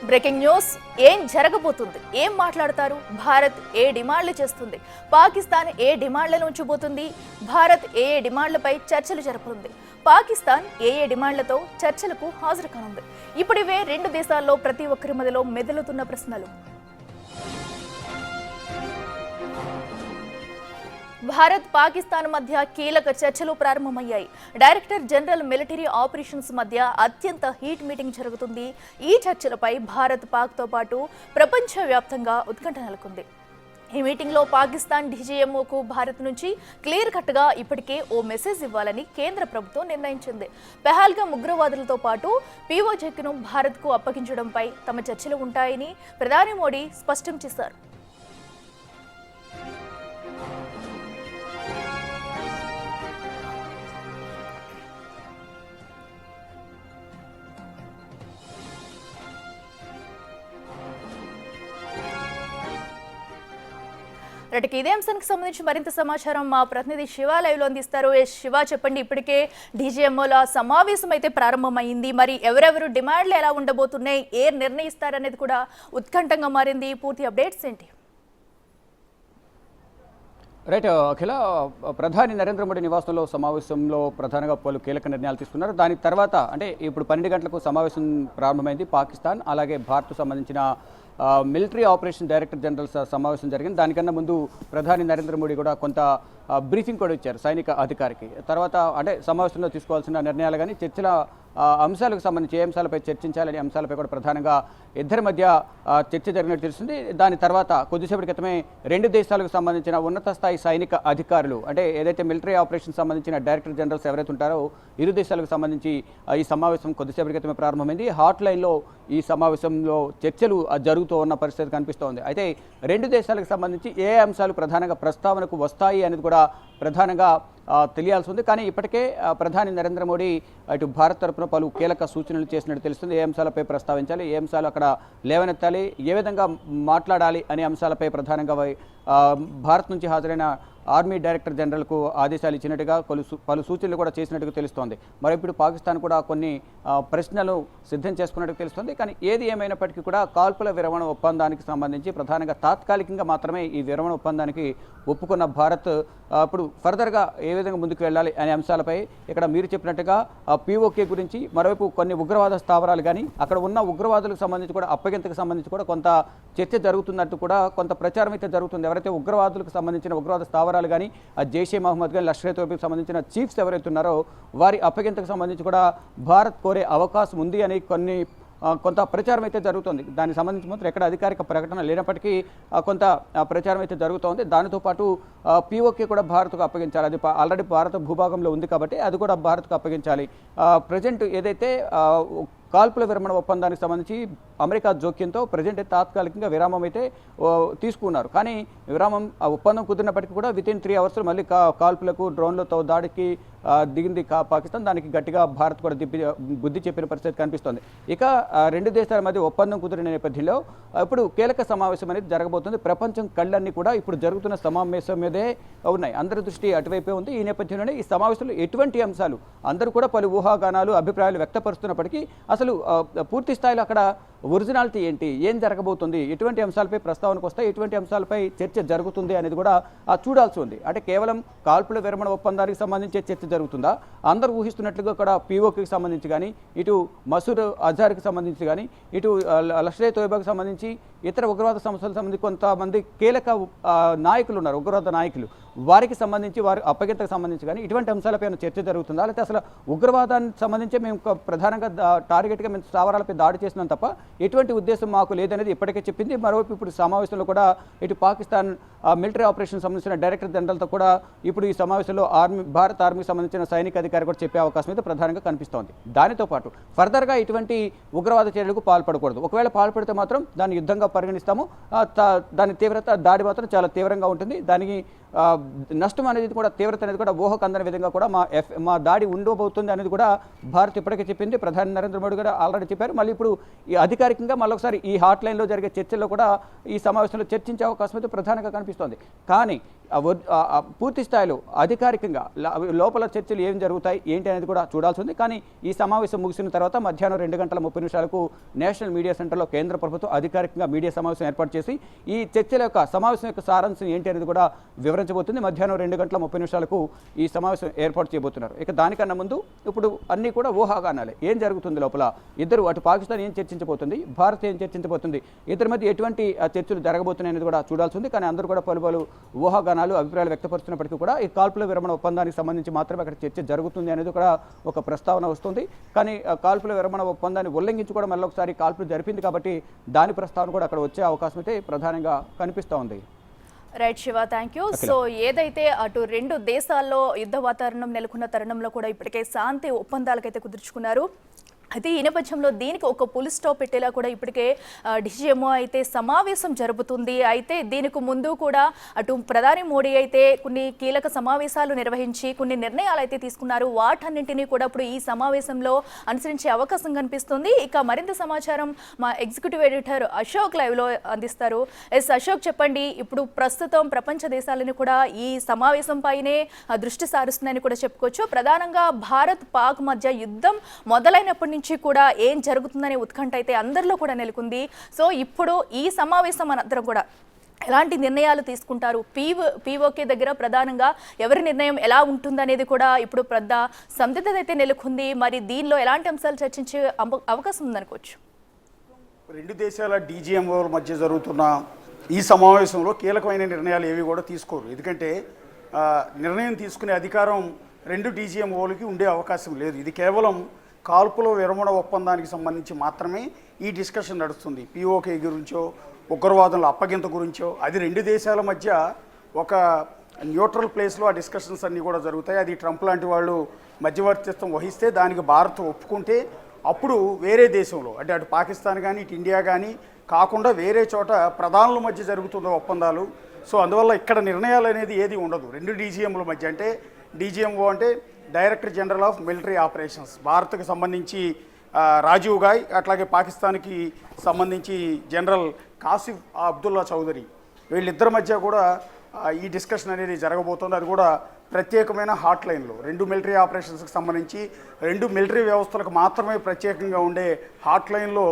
Breaking news. ఏం జరగబోతుంది, ఏం మాట్లాడతారు? భారత్ ఏ డిమాండ్లు చేస్తుంది, పాకిస్తాన్ ఏ డిమాండ్లను ఉంచబోతుంది, భారత్ ఏ డిమాండ్లపై చర్చలు జరపనుంది, పాకిస్తాన్ ఏ డిమాండ్లతో చర్చలకు హాజరు కానుంది. ఇప్పుడివే రెండు దేశాల్లో ప్రతి ఒక్కరి మధ్యలో మెదులుతున్న ప్రశ్నలు. భారత్ పాకిస్తాన్ మధ్య కీలక చర్చలు ప్రారంభమయ్యాయి. డైరెక్టర్ జనరల్ మిలిటరీ ఆపరేషన్స్ మధ్య అత్యంత హీట్ మీటింగ్ జరుగుతుంది. ఈ చర్చలపై భారత్ పాక్తో పాటు ప్రపంచవ్యాప్తంగా ఉత్కంఠ నెలకొంది. ఈ మీటింగ్లో పాకిస్తాన్ డీజీఎంఓకు భారత్ నుంచి క్లియర్ కట్గా ఇప్పటికే ఓ మెసేజ్ ఇవ్వాలని కేంద్ర ప్రభుత్వం నిర్ణయించింది. పెహల్గాం ఉగ్రవాదులతో పాటు పీఓజేక్ను భారత్కు అప్పగించడంపై తమ చర్చలు ఉంటాయని ప్రధాని మోడీ స్పష్టం చేశారు. ఇదే అంశానికి సంబంధించి మరింత సమాచారం మా ప్రతినిధి శివ లైవ్ లో అందిస్తారు. శివ, చెప్పండి, ఇప్పటికే డీజీఎంఓల సమావేశం అయితే ప్రారంభమైంది. మరి ఎవరెవరు డిమాండ్లు ఎలా ఉండబోతున్నాయి, ఏ నిర్ణయిస్తారనేది కూడా ఉత్కంఠంగా మారింది. పూర్తి అప్డేట్స్ ఏంటి? రైట్ అఖిల, ప్రధాని నరేంద్ర మోడీ నివాసంలో సమావేశంలో ప్రధానంగా పలు కీలక నిర్ణయాలు తీసుకున్నారు. దాని తర్వాత అంటే ఇప్పుడు 12 గంటలకు సమావేశం ప్రారంభమైంది. పాకిస్తాన్ అలాగే భారత్కు సంబంధించిన మిలిటరీ ఆపరేషన్ డైరెక్టర్ జనరల్ సమావేశం జరిగింది. దానికన్నా ముందు ప్రధాని నరేంద్ర మోడీ కూడా కొంత బ్రీఫింగ్ కూడా ఇచ్చారు సైనిక అధికారికి. తర్వాత అంటే సమావేశంలో తీసుకోవాల్సిన నిర్ణయాలు కానీ చర్చల అంశాలకు సంబంధించి ఏ అంశాలపై చర్చించాలనే అంశాలపై కూడా ప్రధానంగా ఇద్దరి మధ్య చర్చ జరిగినట్టు తెలుస్తుంది. దాని తర్వాత కొద్దిసేపటి క్రితమే రెండు దేశాలకు సంబంధించిన ఉన్నత స్థాయి సైనిక అధికారులు అంటే ఏదైతే మిలిటరీ ఆపరేషన్ సంబంధించిన డైరెక్టర్ జనరల్స్ ఎవరైతే ఉంటారో ఇరు దేశాలకు సంబంధించి ఈ సమావేశం కొద్దిసేపటి క్రితమే ప్రారంభమైంది. హాట్ లైన్లో ఈ సమావేశంలో చర్చలు జరుగుతూ ఉన్న పరిస్థితి కనిపిస్తోంది. అయితే రెండు దేశాలకు సంబంధించి ఏ అంశాలు ప్రధానంగా ప్రస్తావనకు వస్తాయి అనేది కూడా ప్రధానంగా తెలియాల్సి ఉంది. కానీ ఇప్పటికే ప్రధాని నరేంద్ర మోడీ ఇటు భారత్ తరఫున పలు కీలక సూచనలు చేసినట్టు తెలుస్తుంది. ఏ అంశాలపై ప్రస్తావించాలి, ఏ అంశాలు అక్కడ లేవనెత్తాలి, ఏ విధంగా మాట్లాడాలి అనే అంశాలపై ప్రధానంగా భారత్ నుంచి హాజరైన ఆర్మీ డైరెక్టర్ జనరల్కు ఆదేశాలు ఇచ్చినట్టుగా పలు సూచనలు కూడా చేసినట్టుగా తెలుస్తోంది. మరి ఇప్పుడు పాకిస్తాన్ కూడా కొన్ని ప్రశ్నలు సిద్ధం చేసుకున్నట్టుగా తెలుస్తోంది. కానీ ఏది ఏమైనప్పటికీ కూడా కాల్పుల విరమణ ఒప్పందానికి సంబంధించి ప్రధానంగా తాత్కాలికంగా మాత్రమే ఈ విరమణ ఒప్పందానికి ఒప్పుకున్న భారత్ ఇప్పుడు ఫర్దర్గా ఏ విధంగా ముందుకు వెళ్ళాలి అనే అంశాలపై ఇక్కడ మీరు చెప్పినట్టుగా పీఓకే గురించి, మరోవైపు కొన్ని ఉగ్రవాద స్థావరాలు కానీ అక్కడ ఉన్న ఉగ్రవాదులకు సంబంధించి కూడా అప్పగింతకు సంబంధించి కూడా కొంత చర్చ జరుగుతున్నట్టు కూడా కొంత ప్రచారం అయితే జరుగుతుంది. ఎవరైతే ఉగ్రవాదులకు సంబంధించిన ఉగ్రవాద స్థావరాలు కానీ జైషే మహమ్మద్ కానీ లష్కర్ తోయిబాకి సంబంధించిన చీఫ్స్ ఎవరైతే ఉన్నారో వారి అప్పగింతకు సంబంధించి కూడా భారత్ కోరే అవకాశం ఉంది అని కొంత ప్రచారం అయితే జరుగుతుంది. దానికి సంబంధించి మాత్రం ఎక్కడ అధికారిక ప్రకటన లేనప్పటికీ కొంత ప్రచారం అయితే జరుగుతోంది. దానితో పాటు పీఓకే కూడా భారత్కు అప్పగించాలి. అది ఆల్రెడీ భారత భూభాగంలో ఉంది కాబట్టి అది కూడా భారత్కు అప్పగించాలి. ప్రజెంట్ ఏదైతే కాల్పుల విరమణ ఒప్పందానికి సంబంధించి అమెరికా జోక్యంతో ప్రజెంట్ తాత్కాలికంగా విరామం అయితే తీసుకున్నారు. కానీ విరామం ఒప్పందం కుదిరినప్పటికీ కూడా వితిన్ 3 అవర్స్లో మళ్ళీ కాల్పులకు డ్రోన్లతో దాడికి దిగింది పాకిస్తాన్. దానికి గట్టిగా భారత్ కూడా బుద్ధి చెప్పిన పరిస్థితి కనిపిస్తోంది. ఇక రెండు దేశాల మధ్య ఒప్పందం కుదిరిన నేపథ్యంలో ఇప్పుడు కీలక సమావేశం అనేది జరగబోతుంది. ప్రపంచం కళ్ళన్నీ కూడా ఇప్పుడు జరుగుతున్న సమావేశం మీదే ఉన్నాయి. అందరి దృష్టి అటువైపే ఉంది. ఈ నేపథ్యంలోనే ఈ సమావేశంలో ఎటువంటి అంశాలు అందరూ కూడా పలు ఊహాగానాలు అభిప్రాయాలు వ్యక్తపరుస్తున్నప్పటికీ అసలు పూర్తి స్థాయిలో అక్కడ ఒరిజినాలిటీ ఏంటి, ఏం జరగబోతుంది, ఎటువంటి అంశాలపై ప్రస్తావనకు వస్తాయి, ఎటువంటి అంశాలపై చర్చ జరుగుతుంది అనేది కూడా చూడాల్సి ఉంది. అంటే కేవలం కాల్పుల విరమణ ఒప్పందానికి సంబంధించే చర్చ జరుగుతుందా, అందరూ ఊహిస్తున్నట్లుగా కూడా పీఓకేకి సంబంధించి కానీ ఇటు మసూద్ అజార్కి సంబంధించి కానీ ఇటు లష్కర్ తోయిబాకి సంబంధించి ఇతర ఉగ్రవాద సంస్థలకు సంబంధించి కొంతమంది కీలక నాయకులు ఉన్నారు, ఉగ్రవాద నాయకులు, వారికి సంబంధించి వారి అప్పగింతకు సంబంధించి కానీ ఇటువంటి అంశాలపై చర్చ జరుగుతుందా, లేకపోతే అసలు ఉగ్రవాదానికి సంబంధించి మేము ప్రధానంగా టార్గెట్గా మేము స్థావరాలపై దాడి చేసినాం తప్ప ఎటువంటి ఉద్దేశం మాకు లేదనేది ఇప్పటికే చెప్పింది. మరోవైపు ఇప్పుడు సమావేశంలో కూడా ఇటు పాకిస్తాన్ మిలిటరీ ఆపరేషన్ సంబంధించిన డైరెక్టర్ జనరల్తో కూడా ఇప్పుడు ఈ సమావేశంలో భారత ఆర్మీకి సంబంధించిన సైనిక అధికారి కూడా చెప్పే అవకాశం అయితే ప్రధానంగా కనిపిస్తోంది. దానితో పాటు ఫర్దర్గా ఇటువంటి ఉగ్రవాద చర్యలకు పాల్పడకూడదు, ఒకవేళ పాల్పడితే మాత్రం దాన్ని యుద్ధంగా పరిగణిస్తాము, దాని తీవ్రత దాడి మాత్రం చాలా తీవ్రంగా ఉంటుంది, దానికి నష్టం అనేది కూడా తీవ్రత అనేది కూడా ఊహకు అందని విధంగా కూడా మా దాడి ఉండబోతుంది అనేది కూడా భారత్ ఇప్పటికే చెప్పింది. ప్రధాని నరేంద్ర మోడీ కూడా ఆల్రెడీ చెప్పారు. మళ్ళీ ఇప్పుడు ఈ అధికారికంగా మళ్ళొకసారి ఈ హాట్ లైన్లో జరిగే చర్చల్లో కూడా ఈ సమావేశంలో చర్చించే అవకాశం అయితే ప్రధానంగా కనిపిస్తోంది. కానీ పూర్తి స్థాయిలో అధికారికంగా లోపల చర్చలు ఏం జరుగుతాయి ఏంటి అనేది కూడా చూడాల్సి ఉంది. కానీ ఈ సమావేశం ముగిసిన తర్వాత మధ్యాహ్నం 2:30 నేషనల్ మీడియా సెంటర్లో కేంద్ర ప్రభుత్వం అధికారికంగా మీడియా సమావేశం ఏర్పాటు చేసి ఈ చర్చల యొక్క సమావేశం యొక్క సారాంశం ఏంటి అనేది కూడా వివరించబోతుంది. మధ్యాహ్నం 2:30 ఈ సమావేశం ఏర్పాటు చేయబోతున్నారు. ఇక దానికన్నా ముందు ఇప్పుడు అన్నీ కూడా ఊహాగానాలే. ఏం జరుగుతుంది లోపల, ఇద్దరు అటు పాకిస్తాన్ ఏం చర్చించబోతుంది, భారత్ ఏం చర్చించబోతుంది, ఇద్దరి మధ్య ఎటువంటి చర్చలు జరగబోతున్నాయి అనేది కూడా చూడాల్సి ఉంది. కానీ అందరూ కూడా పలు ఊహాగానాలు అభిప్రాయాలు వ్యక్తపరుస్తున్నప్పటికీ కూడా ఈ కాల్పుల విరమణ ఒప్పందానికి సంబంధించి మాత్రమే అక్కడ చర్చ జరుగుతుంది అనేది కూడా ఒక ప్రస్తావన వస్తుంది. కానీ కాల్పుల విరమణ ఒప్పందాన్ని ఉల్లంఘించి కూడా మళ్ళీ ఒకసారి కాల్పులు జరిపింది కాబట్టి దాని ప్రస్తావన కూడా అక్కడ వచ్చే అవకాశం అయితే ప్రధానంగా కనిపిస్తూ ఉంది. Right Shiva, thank you. So ఏదైతే అటు రెండు దేశాల్లో యుద్ధ వాతావరణం నెలకొన్న తరుణంలో కూడా ఇప్పటికే శాంతి ఒప్పందాలకైతే కుదుర్చుకున్నారు. అయితే ఈ నేపథ్యంలో దీనికి ఒక పులి స్టాప్ పెట్టేలా కూడా ఇప్పటికే డిజిఎంఓ అయితే సమావేశం జరుపుతుంది. అయితే దీనికి ముందు కూడా అటు ప్రధాని మోడీ అయితే కొన్ని కీలక సమావేశాలు నిర్వహించి కొన్ని నిర్ణయాలు అయితే తీసుకున్నారు. వాటన్నింటినీ కూడా ఇప్పుడు ఈ సమావేశంలో అనుసరించే అవకాశం కనిపిస్తుంది. ఇక మరింత సమాచారం మా ఎగ్జిక్యూటివ్ ఎడిటర్ అశోక్ లైవ్లో అందిస్తారు. అశోక్, చెప్పండి. ఇప్పుడు ప్రస్తుతం ప్రపంచ దేశాలను కూడా ఈ సమావేశం పైనే దృష్టి సారిస్తున్నాయని కూడా చెప్పుకోవచ్చు. ప్రధానంగా భారత్ పాక్ మధ్య యుద్ధం మొదలైనప్పటి నుంచి కూడా ఏం జరుగుతుందనే ఉత్కంఠ అయితే అందరిలో కూడా నెలకొంది. సో ఇప్పుడు ఈ సమావేశం అనంతరం కూడా ఎలాంటి నిర్ణయాలు తీసుకుంటారు, పీఓకే దగ్గర ప్రధానంగా ఎవరి నిర్ణయం ఎలా ఉంటుందనేది కూడా ఇప్పుడు పెద్ద సందిగ్ధత అయితే నెలకొంది. మరి దీనిలో ఎలాంటి అంశాలు చర్చించే అవకాశం ఉందనుకోవచ్చు? రెండు దేశాల డీజీఎంఓల మధ్య జరుగుతున్న ఈ సమావేశంలో కీలకమైన నిర్ణయాలు ఏవి కూడా తీసుకోరు. ఎందుకంటే నిర్ణయం తీసుకునే అధికారం రెండు డీజీఎంఓలకి ఉండే అవకాశం లేదు. ఇది కేవలం కాల్పుల విరమణ ఒప్పందానికి సంబంధించి మాత్రమే ఈ డిస్కషన్ నడుస్తుంది. పీఓకే గురించో ఉగ్రవాదుల అప్పగింత గురించో అది రెండు దేశాల మధ్య ఒక న్యూట్రల్ ప్లేస్లో ఆ డిస్కషన్స్ అన్నీ కూడా జరుగుతాయి. అది ట్రంప్ లాంటి వాళ్ళు మధ్యవర్తిత్వం వహిస్తే దానికి భారత్ ఒప్పుకుంటే అప్పుడు వేరే దేశంలో అంటే అటు పాకిస్తాన్ కానీ ఇటు ఇండియా కానీ కాకుండా వేరే చోట ప్రధానుల మధ్య జరుగుతున్న ఒప్పందాలు. సో అందువల్ల ఇక్కడ నిర్ణయాలు అనేది ఏది ఉండదు రెండు డీజీఎంల మధ్య. అంటే డీజీఎంఓ అంటే director general of military operations, భారత్కి సంబంధించి రాజీవ్ గాయ్, అట్లాగే పాకిస్తాన్కి సంబంధించి జనరల్ కాసిఫ్ అబ్దుల్లా చౌదరి, వీళ్ళిద్దరి మధ్య కూడా ఈ డిస్కషన్ అనేది జరగబోతుంది. అది కూడా ప్రత్యేకమైన హాట్ లైన్లో రెండు మిలిటరీ ఆపరేషన్స్కి సంబంధించి రెండు మిలిటరీ వ్యవస్థలకు మాత్రమే ప్రత్యేకంగా ఉండే హాట్ లైన్లో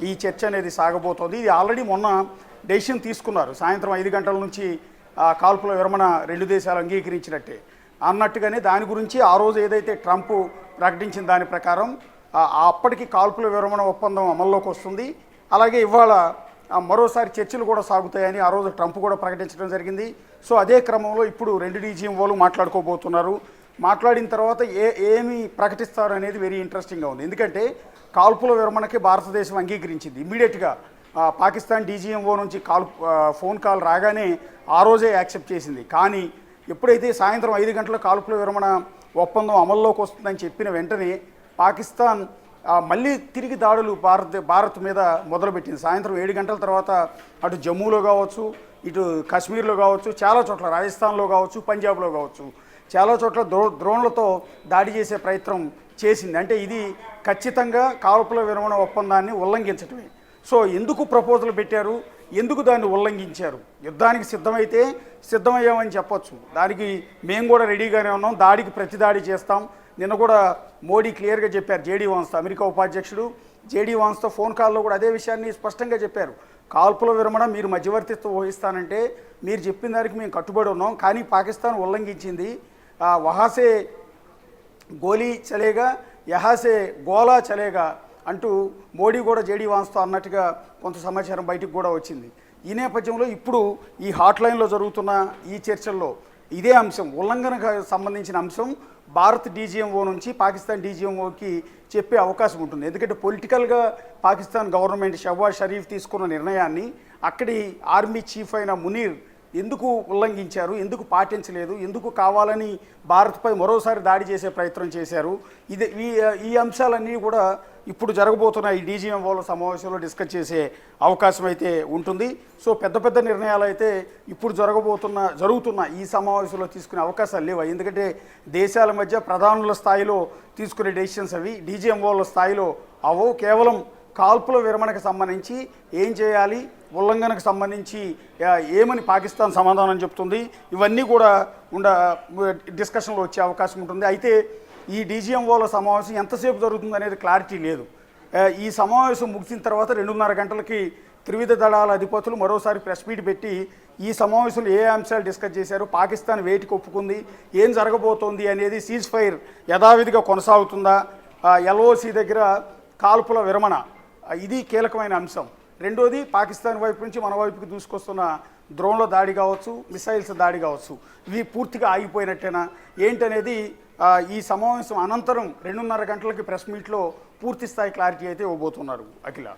ఈ చర్చ అనేది సాగబోతోంది. ఇది ఆల్రెడీ మొన్న డెసిషన్ తీసుకున్నారు. సాయంత్రం 5 గంటల నుంచి కాల్పుల విరమణ రెండు దేశాలు అంగీకరించినట్టే అన్నట్టుగానే దాని గురించి ఆ రోజు ఏదైతే ట్రంప్ ప్రకటించిన దాని ప్రకారం అప్పటికి కాల్పుల విరమణ ఒప్పందం అమల్లోకి వస్తుంది. అలాగే ఇవాళ మరోసారి చర్చలు కూడా సాగుతాయని ఆ రోజు ట్రంప్ కూడా ప్రకటించడం జరిగింది. సో అదే క్రమంలో ఇప్పుడు రెండు డీజీఎంఓలు మాట్లాడుకోబోతున్నారు. మాట్లాడిన తర్వాత ఏమి ప్రకటిస్తారు అనేది వెరీ ఇంట్రెస్టింగ్గా ఉంది. ఎందుకంటే కాల్పుల విరమణకి భారతదేశం అంగీకరించింది. ఇమ్మీడియట్గా పాకిస్తాన్ డీజీఎంఓ నుంచి ఫోన్ కాల్ రాగానే ఆ రోజే యాక్సెప్ట్ చేసింది. కానీ ఎప్పుడైతే సాయంత్రం 5 గంటల కాల్పుల విరమణ ఒప్పందం అమల్లోకి వస్తుందని చెప్పిన వెంటనే పాకిస్తాన్ మళ్ళీ తిరిగి దాడులు భారత్ మీద మొదలుపెట్టింది. సాయంత్రం 7 గంటల తర్వాత అటు జమ్మూలో కావచ్చు, ఇటు కాశ్మీర్లో కావచ్చు, చాలా చోట్ల రాజస్థాన్లో కావచ్చు, పంజాబ్లో కావచ్చు, చాలా చోట్ల డ్రోన్లతో దాడి చేసే ప్రయత్నం చేసింది. అంటే ఇది ఖచ్చితంగా కాల్పుల విరమణ ఒప్పందాన్ని ఉల్లంఘించడమే. సో ఎందుకు ప్రపోజల్ పెట్టారు, ఎందుకు దాన్ని ఉల్లంఘించారు? యుద్ధానికి సిద్ధమైతే సిద్ధమయ్యామని చెప్పొచ్చు. దానికి మేము కూడా రెడీగానే ఉన్నాం, దాడికి ప్రతిదాడి చేస్తాం. నిన్న కూడా మోడీ క్లియర్గా చెప్పారు. జేడీ వాన్స్తో, అమెరికా ఉపాధ్యక్షుడు జేడీ వాన్స్తో ఫోన్ కాల్లో కూడా అదే విషయాన్ని స్పష్టంగా చెప్పారు. కాల్పుల విరమణ మీరు మధ్యవర్తిత్వం వహిస్తానంటే మీరు చెప్పిన దానికి మేము కట్టుబడి ఉన్నాం, కానీ పాకిస్తాన్ ఉల్లంఘించింది. వహాసే గోలీ చలేగా యహాసే గోలా చలేగా అంటూ మోడీ కూడా జేడీ వాన్స్తో అన్నట్టుగా కొంత సమాచారం బయటకు కూడా వచ్చింది. ఈ నేపథ్యంలో ఇప్పుడు ఈ హాట్ లైన్లో జరుగుతున్న ఈ చర్చల్లో ఇదే అంశం, ఉల్లంఘనకు సంబంధించిన అంశం భారత్ డీజీఎంఓ నుంచి పాకిస్తాన్ డీజీఎంఓకి చెప్పే అవకాశం ఉంటుంది. ఎందుకంటే పొలిటికల్గా పాకిస్తాన్ గవర్నమెంట్ షహబాజ్ షరీఫ్ తీసుకున్న నిర్ణయాన్ని అక్కడి ఆర్మీ చీఫ్ అయిన మునీర్ ఎందుకు ఉల్లంఘించారు, ఎందుకు పాటించలేదు, ఎందుకు కావాలని భారత్పై మరోసారి దాడి చేసే ప్రయత్నం చేశారు, ఈ అంశాలన్నీ కూడా ఇప్పుడు జరగబోతున్న ఈ డీజీఎంఓల సమావేశంలో డిస్కస్ చేసే అవకాశం అయితే ఉంటుంది. సో పెద్ద పెద్ద నిర్ణయాలు అయితే ఇప్పుడు జరుగుతున్న ఈ సమావేశంలో తీసుకునే అవకాశాలు లేవు. ఎందుకంటే దేశాల మధ్య ప్రధానుల స్థాయిలో తీసుకునే డెసిషన్స్ అవి డీజీఎంఓల స్థాయిలో అవో. కేవలం కాల్పుల విరమణకు సంబంధించి ఏం చేయాలి, ఉల్లంఘనకు సంబంధించి ఏమని పాకిస్తాన్ సమాధానం చెప్తుంది, ఇవన్నీ కూడా డిస్కషన్లో వచ్చే అవకాశం ఉంటుంది. అయితే ఈ డీజీఎంఓల సమావేశం ఎంతసేపు జరుగుతుంది అనేది క్లారిటీ లేదు. ఈ సమావేశం ముగిసిన తర్వాత 2:30 గంటలకి త్రివిధ దళాల అధిపతులు మరోసారి ప్రెస్ మీట్ పెట్టి ఈ సమావేశంలో ఏ అంశాలు డిస్కస్ చేశారు, పాకిస్తాన్ వేటికి ఒప్పుకుంది, ఏం జరగబోతోంది అనేది, సీజ్ ఫైర్ యథావిధిగా కొనసాగుతుందా, ఎల్ఓసి దగ్గర కాల్పుల విరమణ, ఇది కీలకమైన అంశం. రెండోది పాకిస్తాన్ వైపు నుంచి మన వైపుకి దూసుకొస్తున్న డ్రోన్ల దాడి కావచ్చు, మిసైల్స్ దాడి కావచ్చు, ఇవి పూర్తిగా ఆగిపోయినట్టేనా ఏంటనేది ఈ సమావేశం అనంతరం 2:30 గంటలకి ప్రెస్ మీట్లో పూర్తి స్థాయి క్లారిటీ అయితే ఇవ్వబోతున్నారు అఖిల.